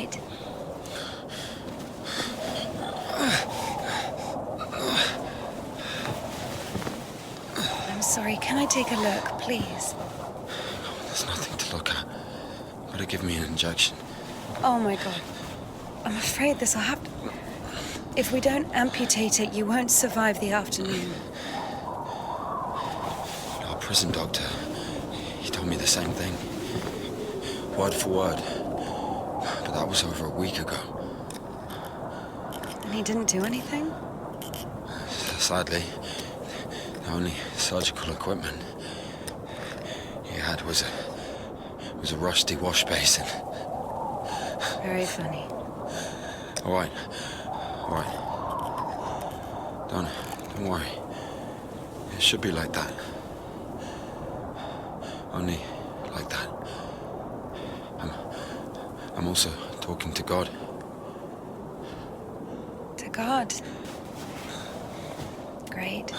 right? I'm sorry, can I take a look, please? There's nothing to look at. Better give me an injection. Oh my God. I'm afraid this will have to... If we don't amputate it, you won't survive the afternoon. Our prison doctor, he told me the same thing. Word for word. But that was over a week ago. And he didn't do anything? Sadly, the only surgical equipment he had was a rusty wash basin. Very funny. All right. Don't worry. It should be like that. Only like that. I'm also talking to God. To God. Great.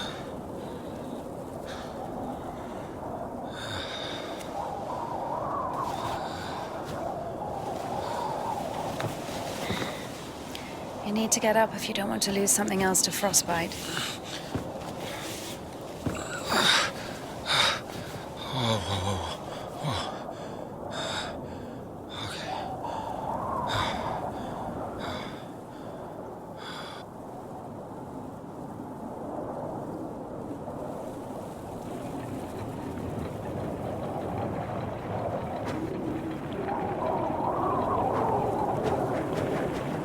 You need to get up if you don't want to lose something else to frostbite.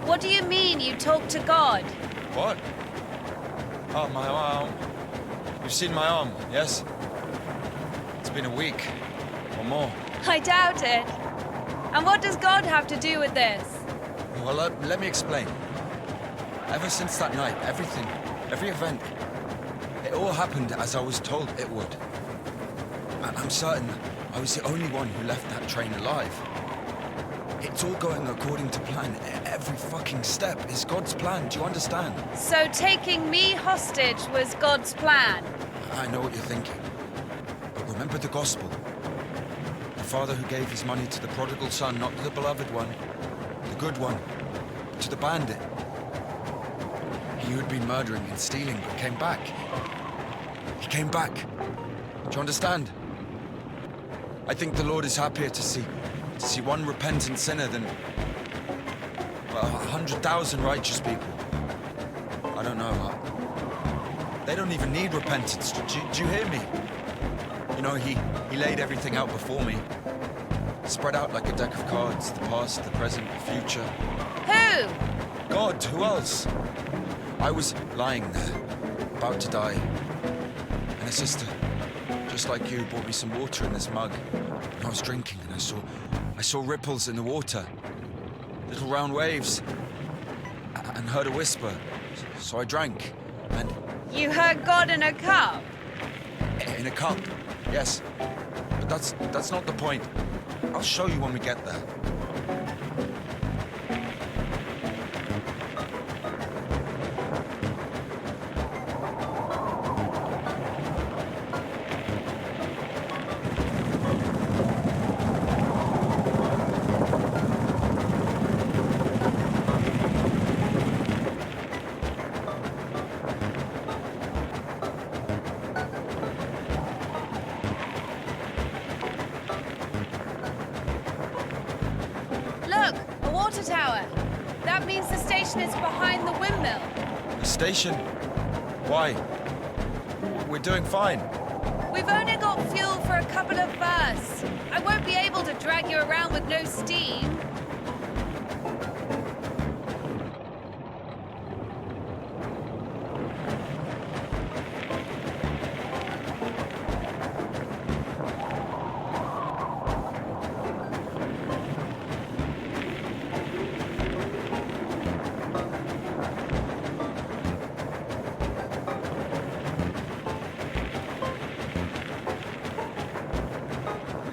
What do you mean, you talk to God? What? Oh, my arm. You've seen my arm, yes? It's been a week, or more. I doubt it. And what does God have to do with this? Well, let me explain. Ever since that night, every event, it all happened as I was told it would. I'm certain I was the only one who left that train alive. It's all going according to plan. Every fucking step is God's plan, do you understand? So taking me hostage was God's plan? I know what you're thinking. But remember the gospel. The father who gave his money to the prodigal son, not to the beloved one, the good one, but to the bandit. He who had been murdering and stealing, but came back. He came back. Do you understand? I think the Lord is happier to see one repentant sinner than 100,000 righteous people. I don't know. They don't even need repentance. Do you hear me? You know, he laid everything out before me. Spread out like a deck of cards. The past, the present, the future. Who? God, who else? I was lying there, about to die. And a sister, just like you, brought me some water in this mug. And I was drinking and I saw ripples in the water. Little round waves. And heard a whisper. So I drank. And... You heard God in a cup? In a cup, yes. But that's not the point. I'll show you when we get there. Tower. That means the station is behind the windmill. The station? Why? We're doing fine. We've only got fuel for a couple of bursts. I won't be able to drag you around with no steam.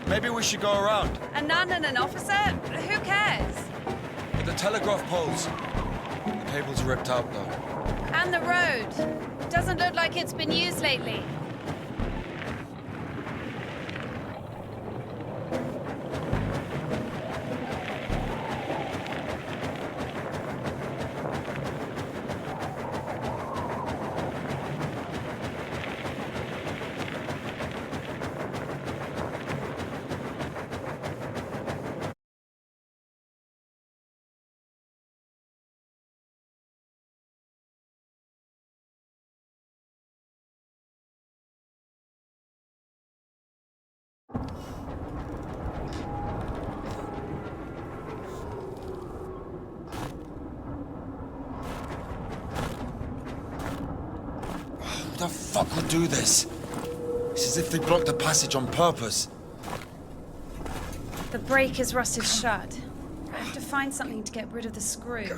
Maybe we should go around. A nun and an officer? Who cares? But the telegraph poles. The cables are ripped out, though. And the road. Doesn't look like it's been used lately. Who the fuck would do this? It's as if they blocked the passage on purpose. The brake is rusted shut. I have to find something to get rid of the screw.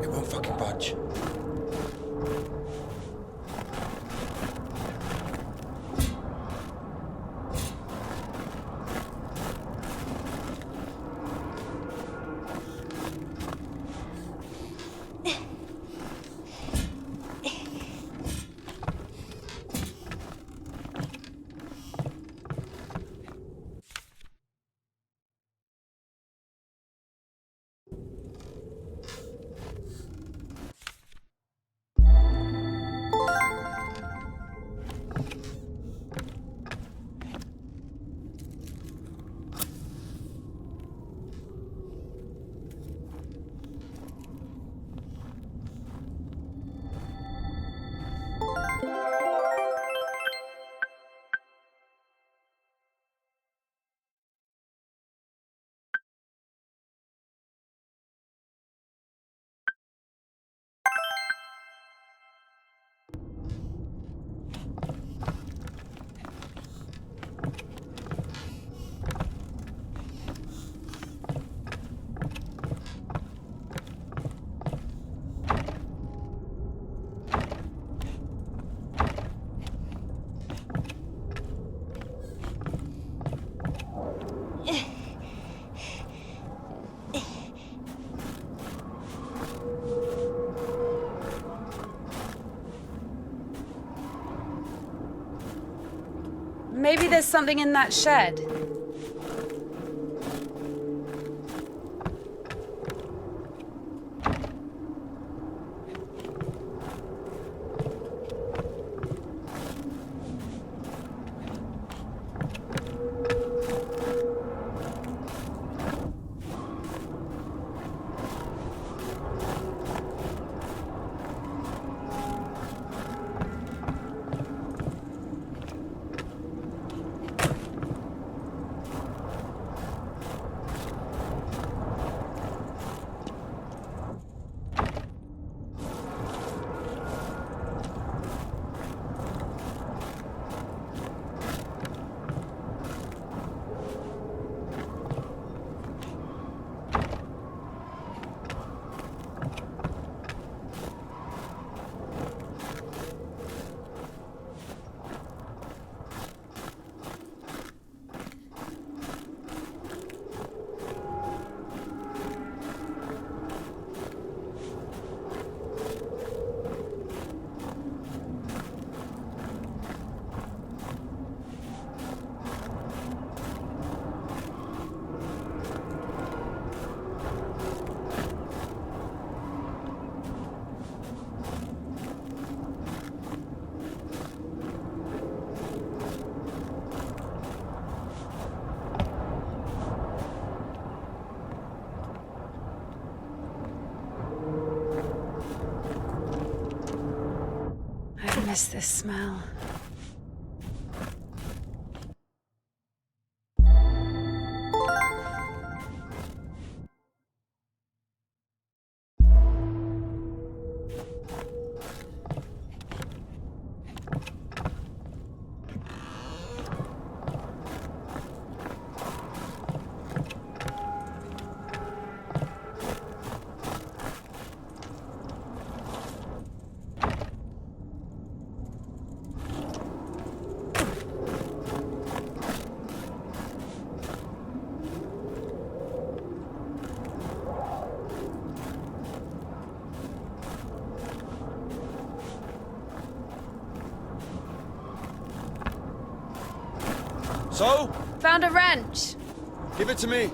It won't fucking budge. Maybe there's something in that shed. I miss this smell. So? Found a wrench. Give it to me.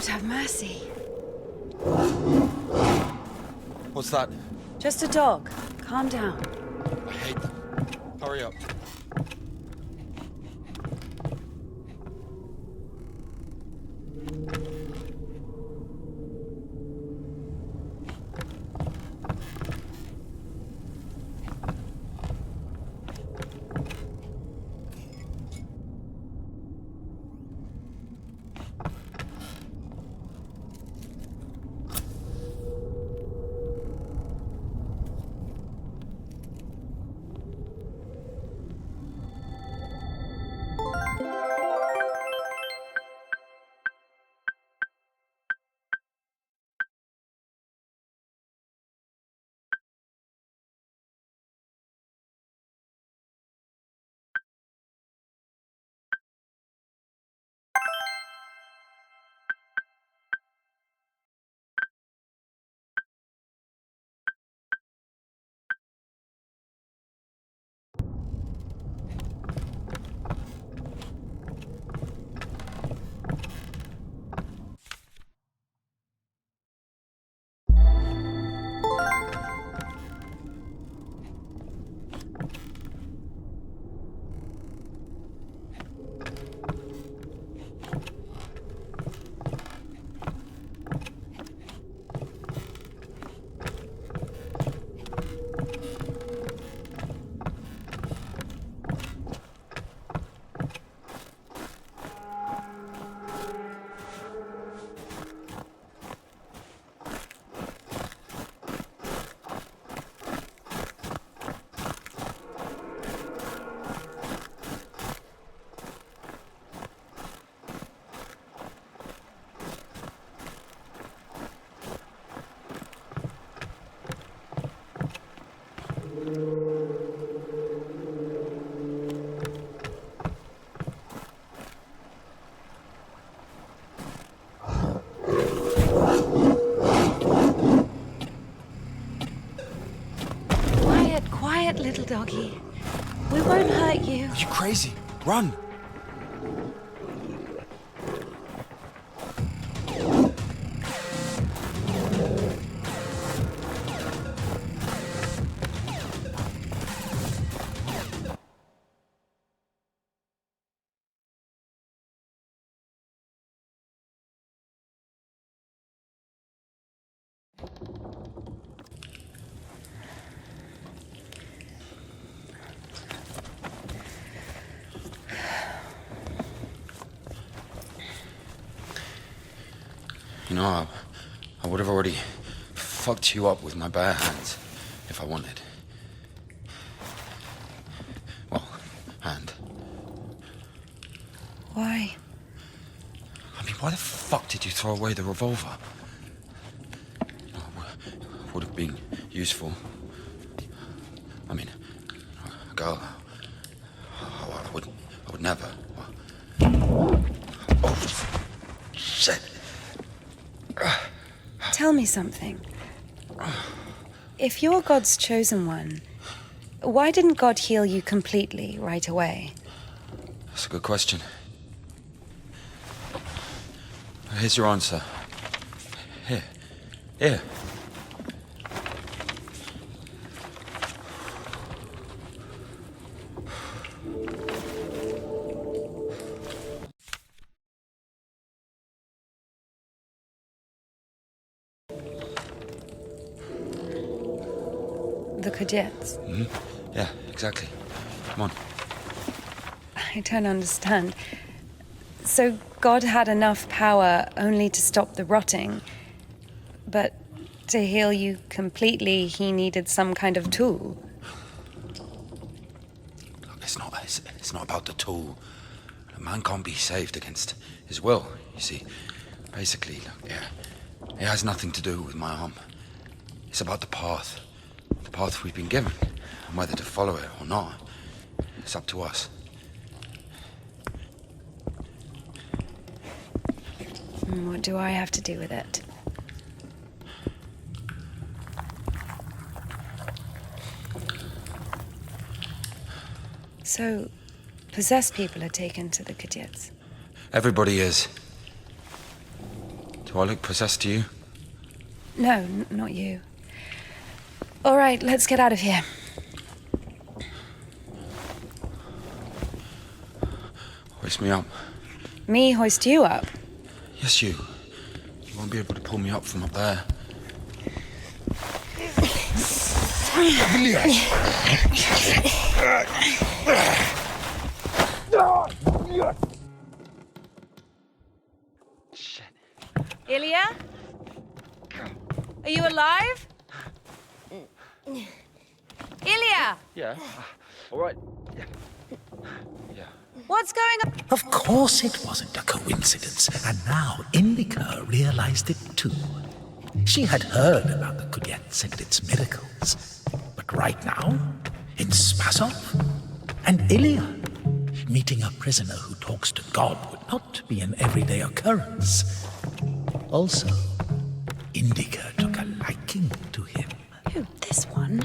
Lord have mercy. What's that? Just a dog. Calm down. I hate them. Hurry up. Quiet, little doggy. We won't hurt you. Are you crazy? Run! You know, I would have already fucked you up with my bare hands if I wanted. Well, hand. Why? I mean, why the fuck did you throw away the revolver? Would have been useful. I mean, a girl. I would never. Oh, shit. Tell me something. If you're God's chosen one, why didn't God heal you completely right away? That's a good question. Here's your answer. Here. The Kudets. Mm-hmm. Yeah, exactly. Come on. I don't understand. So God had enough power only to stop the rotting, but to heal you completely, he needed some kind of tool. Look, it's not about the tool. A man can't be saved against his will, you see. Basically, look, yeah, it has nothing to do with my arm. It's about the path. The path we've been given. And whether to follow it or not, it's up to us. What do I have to do with it? So, possessed people are taken to the Kudets. Everybody is. Do I look possessed to you? No, not you. All right, let's get out of here. Hoist me up. Me hoist you up? Yes, you. You won't be able to pull me up from up there. Ilya? Are you alive? Ilya! Yeah. All right. Yeah. What's going on? Of course it wasn't a coincidence, and now Indika realized it too. She had heard about the Kudyats and its miracles, but right now, in Spasov, and Ilya, meeting a prisoner who talks to God would not be an everyday occurrence. Also, Indika took a liking to him. Who, this one?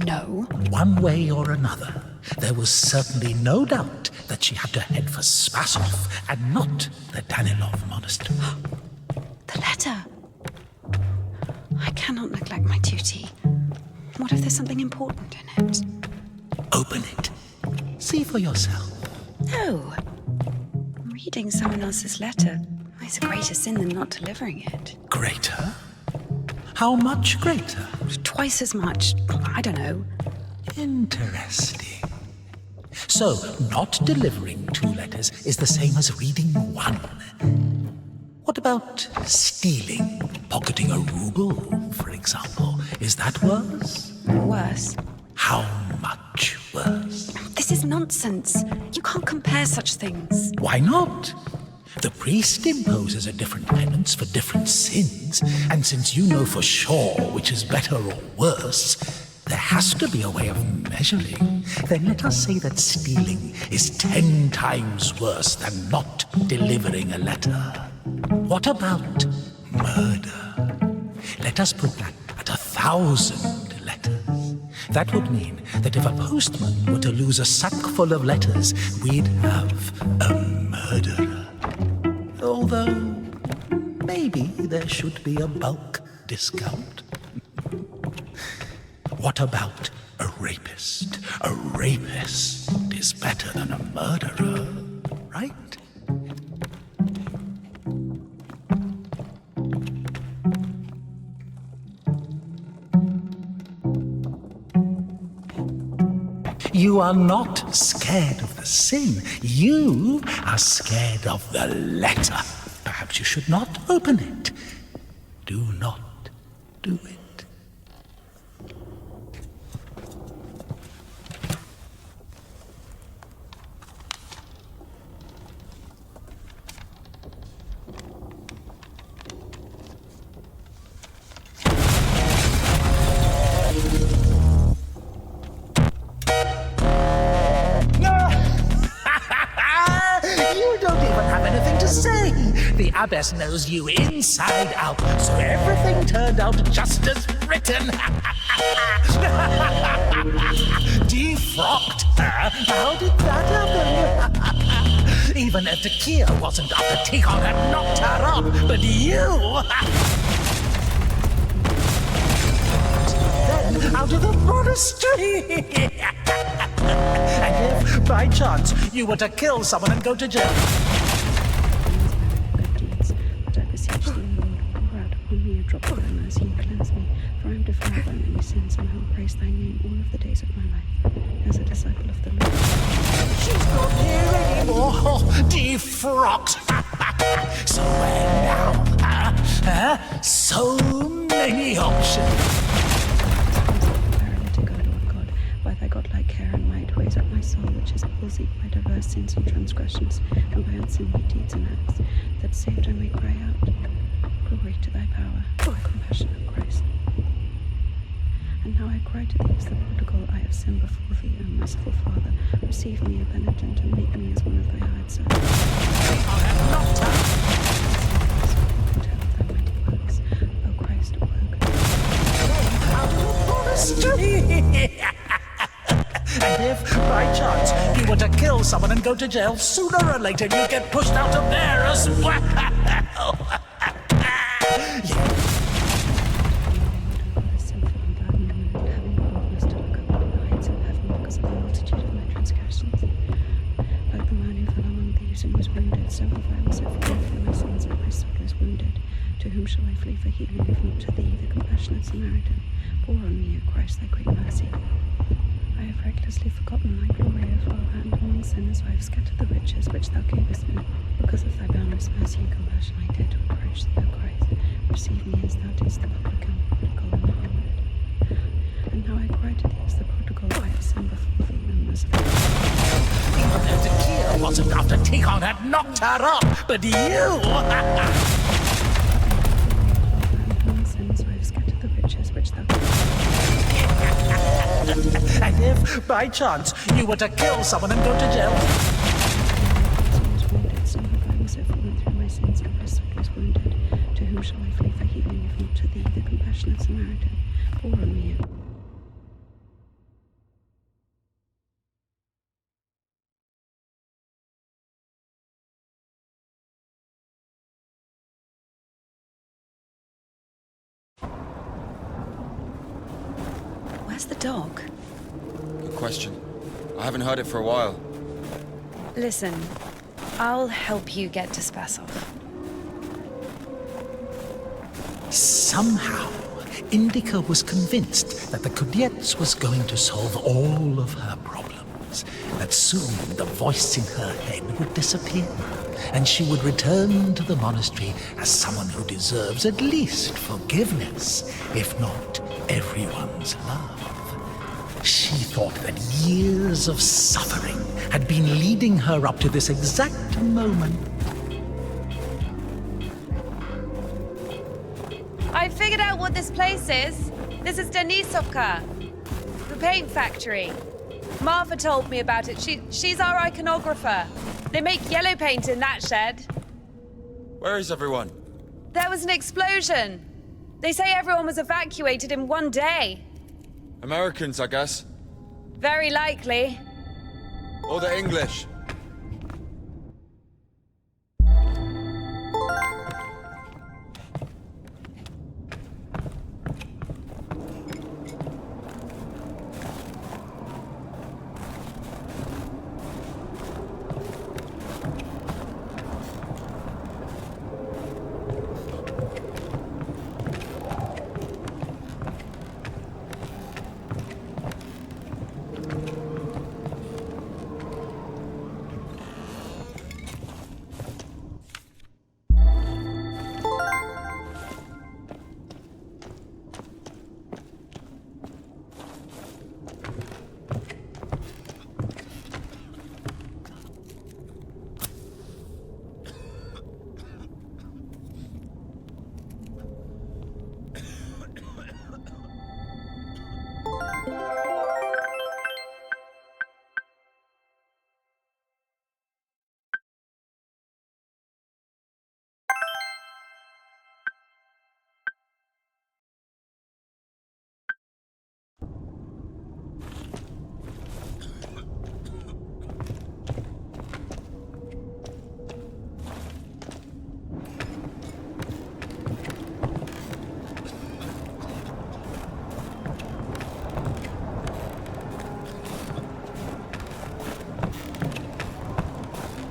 No. One way or another, there was certainly no doubt that she had to head for Spasov and not the Danilov monastery. The letter. I cannot neglect my duty. What if there's something important in it? Open it. See for yourself. No. Reading someone else's letter is a greater sin than not delivering it. Greater? How much greater? Twice as much. I don't know. Interesting. So, not delivering 2 letters is the same as reading 1. What about stealing, pocketing a ruble, for example? Is that worse? Worse. How much worse? This is nonsense. You can't compare such things. Why not? The priest imposes a different penance for different sins, and since you know for sure which is better or worse, there has to be a way of measuring. Then let us say that stealing is 10 times worse than not delivering a letter. What about murder? Let us put that at 1,000 letters. That would mean that if a postman were to lose a sack full of letters, we'd have a murderer. Although, maybe there should be a bulk discount. What about a rapist? A rapist is better than a murderer, right? You are not scared of the sin. You are scared of the letter. Perhaps you should not open it. Do not do it. The abbess knows you inside out, so everything turned out just as written. Defrocked her? How did that happen? Even if the Kia wasn't up, the Tikhon had knocked her up, but you... Then out of the monastery! And if, by chance, you were to kill someone and go to jail... Drop of thy mercy and cleanse me, for I am defiled by many sins, and I will praise thy name all of the days of my life, as a disciple of the Lord. She's not here anymore, defrocked. So where now? So many options. Paralytic, O Lord God, by thy godlike care and might, raise up my soul, which is palsied by diverse sins and transgressions, and by unseemly deeds and acts, that saved I may cry out. Glory to thy power, thy compassion, O Christ. And now I cry to thee as the prodigal, I have sinned before thee, O merciful Father. Receive me, a penitent, and make me as one of thy hired servants. I have not And tell of thy mighty works, O Christ, O out of the monastery. And if, by chance, you were were to kill someone and go to jail, sooner or later you'd get pushed out of there as well. Sinful and bad woman, and having the boldness to look up into the heights of heaven because of the multitude of my transgressions. Like the man who fell among thieves and was wounded, so have I also forgiven for my sins, and my soul is wounded. To whom shall I flee for healing, if not to thee, the compassionate Samaritan? Pour on me, O Christ, thy great mercy. I have recklessly forgotten thy glory, O Father, and among sinners I have scattered the riches which thou gavest me. Because of thy boundless mercy and compassion I dare to approach thee, O Christ. Receive me as thou didst the publican, prodigal, and the harlot. And now I cry to thee as the prodigal, I have sinned before thee, and merciful. The tequila wasn't after Tikhon had knocked her up, but you... Among sinners I have scattered the riches which thou And if, by chance, you were to kill someone and go to jail... was wounded, so have I also fallen through my sins, and my soul is wounded. To whom shall I flee for healing, if not to thee, the compassionate Samaritan? Pour on me, O Where's the dog? Good question. I haven't heard it for a while. Listen, I'll help you get to Spasov. Somehow, Indika was convinced that the Kudets was going to solve all of her problems, that soon the voice in her head would disappear, and she would return to the monastery as someone who deserves at least forgiveness, if not everyone's love. She thought that years of suffering had been leading her up to this exact moment. I figured out what this place is. This is Denisovka, the paint factory. Martha told me about it. She's our iconographer. They make yellow paint in that shed. Where is everyone? There was an explosion. They say everyone was evacuated in one day. Americans, I guess. Very likely. Or the English.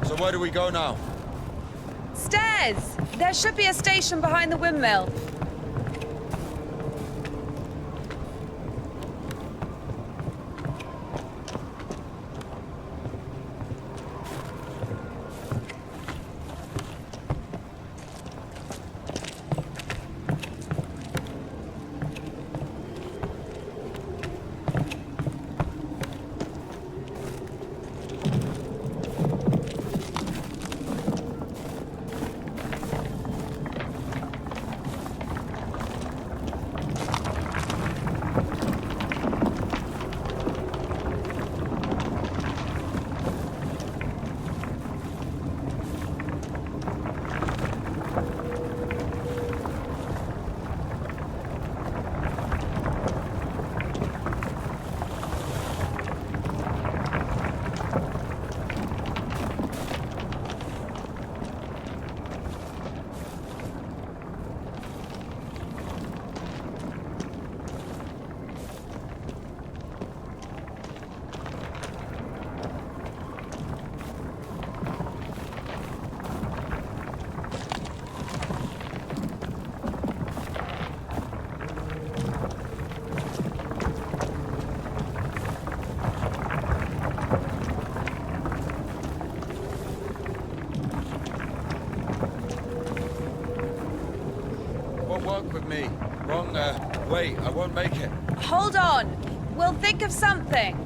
So where do we go now? Stairs! There should be a station behind the windmill. luck with me. Wrong way. I won't make it. Hold on. We'll think of something.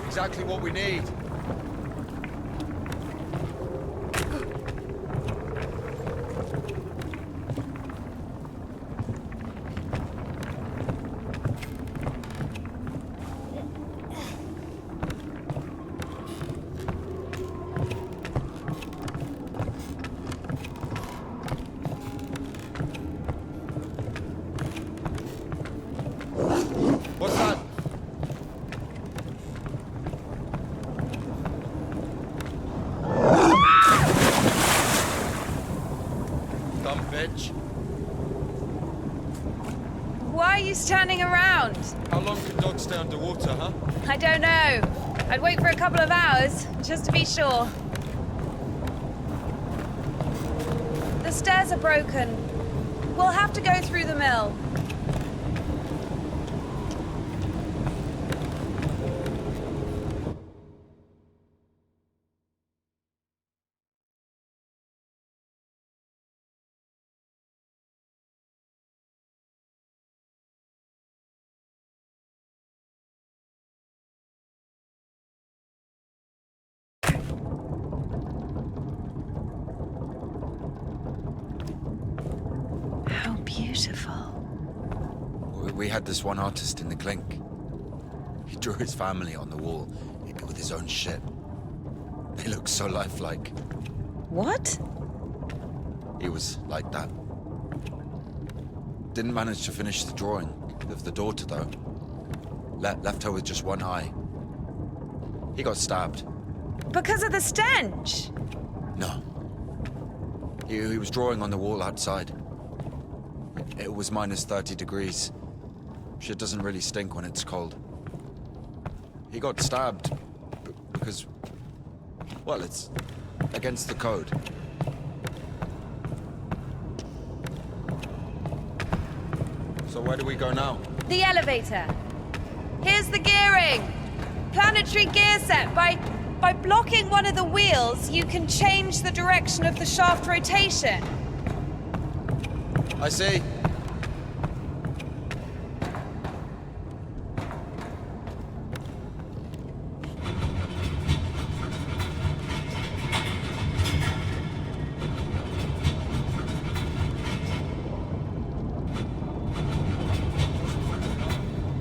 Exactly what we need. What's that? Dumb bitch. Why are you standing around? How long can dogs stay underwater, huh? I don't know. I'd wait for a couple of hours, just to be sure. The stairs are broken. We'll have to go through the mill. How beautiful. We had this one artist in the clink. He drew his family on the wall with his own shit. They look so lifelike. What? He was like that. Didn't manage to finish the drawing of the daughter, though. Left her with just one eye. He got stabbed. Because of the stench? No. He was drawing on the wall outside. It was minus 30 degrees. Shit doesn't really stink when it's cold. He got stabbed because, well, it's against the code. So where do we go now? The elevator. Here's the gearing. Planetary gear set. By blocking one of the wheels, you can change the direction of the shaft rotation. I see.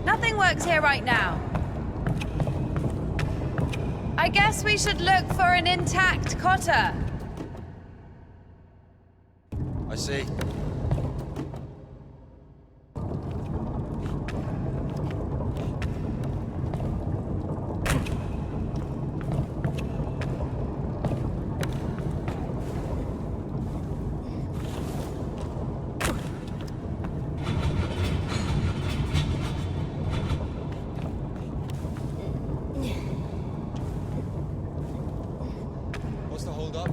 Nothing works here right now. I guess we should look for an intact cotter. I see. What's the hold up?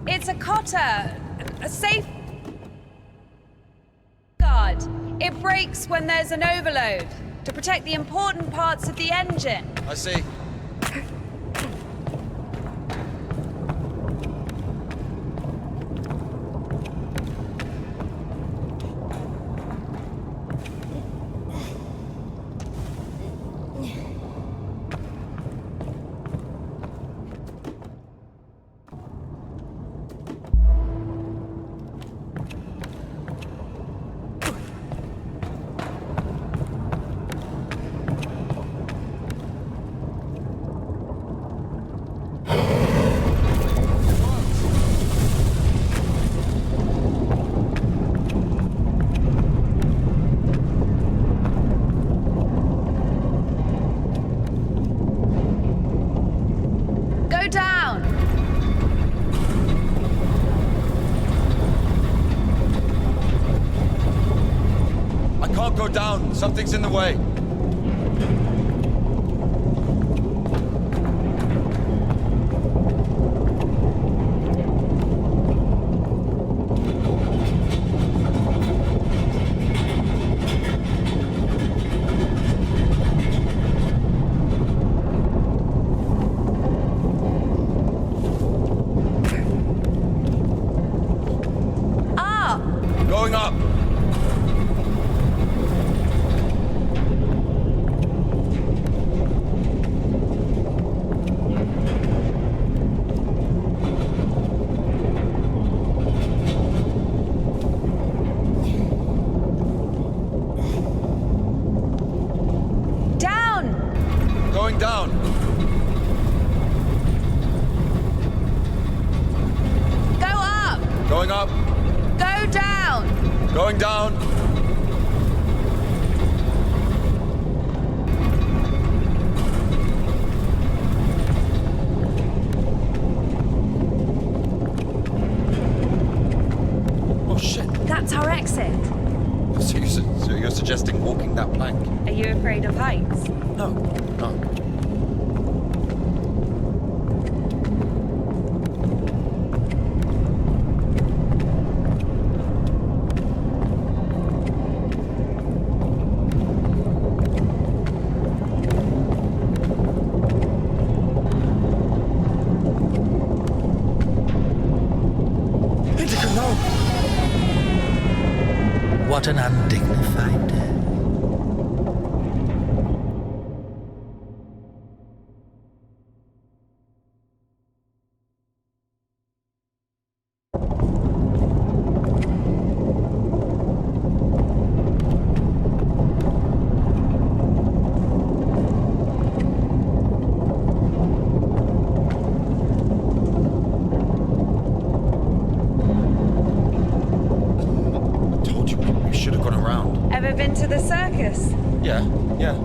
It's a cotter, a safe guard. It breaks when there's an overload to protect the important parts of the engine. I see. Go down. I can't go down. Something's in the way. down. Go up! Going up. Go down! Going down. Oh shit. That's our exit. So you're suggesting walking that plank? Are you afraid of heights? No, no. Indika, no! What an undignified death. Told you, we should have gone around. Ever been to the circus? Yeah, yeah.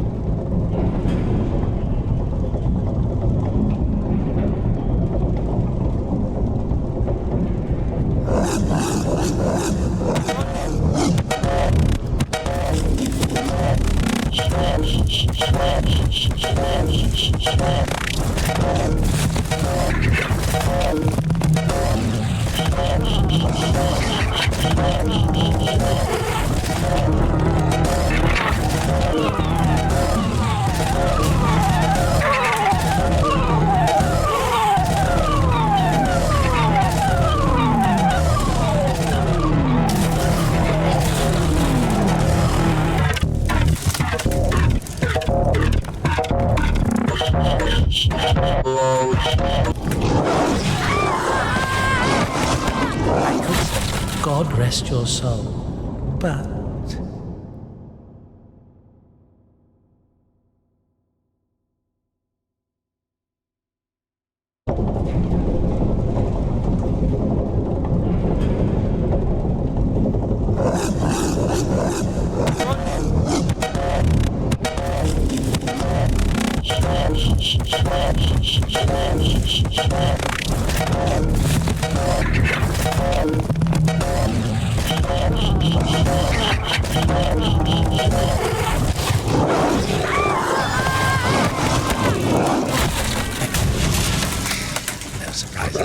God rest your soul. But no surprise.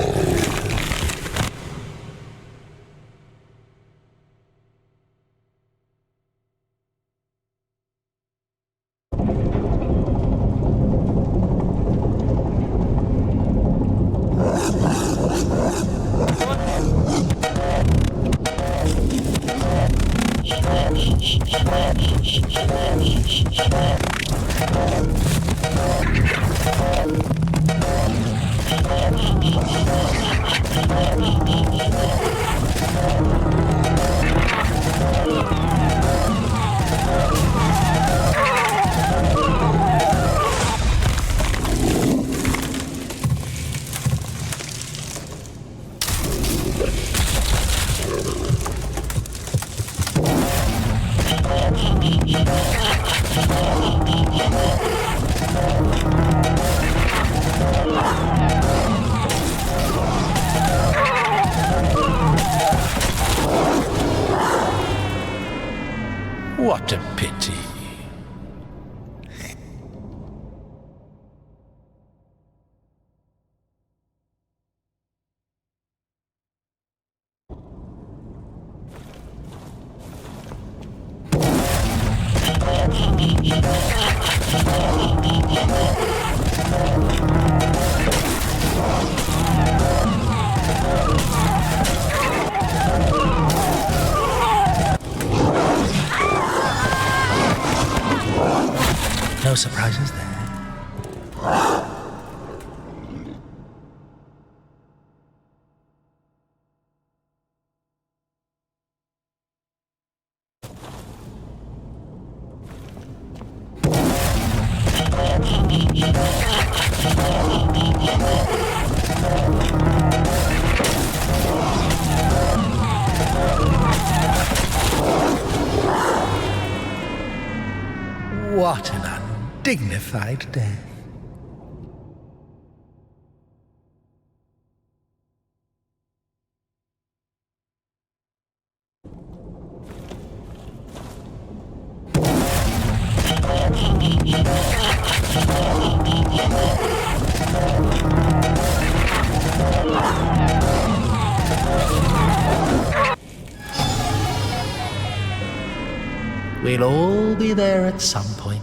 What a pity. No surprises there. What an undignified death. We'll all be there at some point.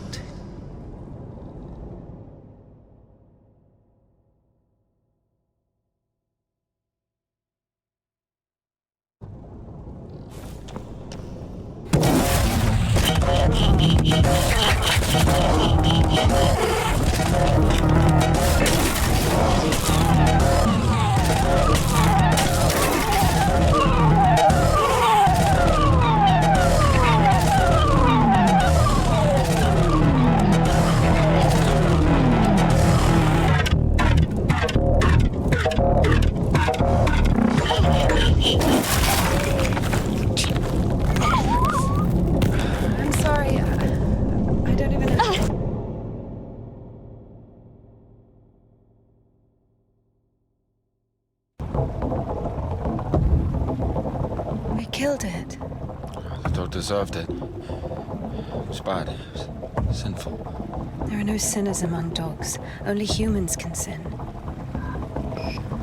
I'm sorry. I don't even know. We killed it. The dog deserved it. It was bad. It was sinful. There are no sinners among dogs. Only humans can sin.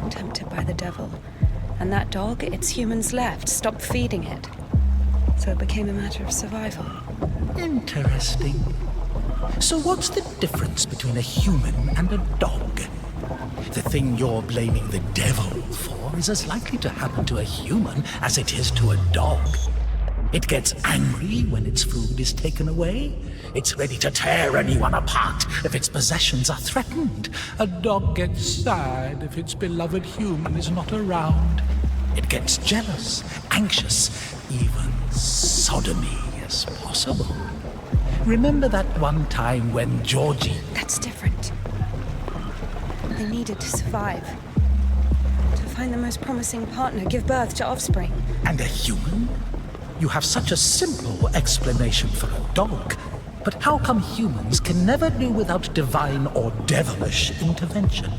Tempted by the devil. And that dog, its humans left, stopped feeding it. So it became a matter of survival. Interesting. So what's the difference between a human and a dog? The thing you're blaming the devil for is as likely to happen to a human as it is to a dog. It gets angry when its food is taken away. It's ready to tear anyone apart if its possessions are threatened. A dog gets sad if its beloved human is not around. It gets jealous, anxious, even sodomy is possible. Remember that one time when Georgie... That's different. They needed to survive. To find the most promising partner, give birth to offspring. And a human? You have such a simple explanation for a dog. But how come humans can never do without divine or devilish intervention?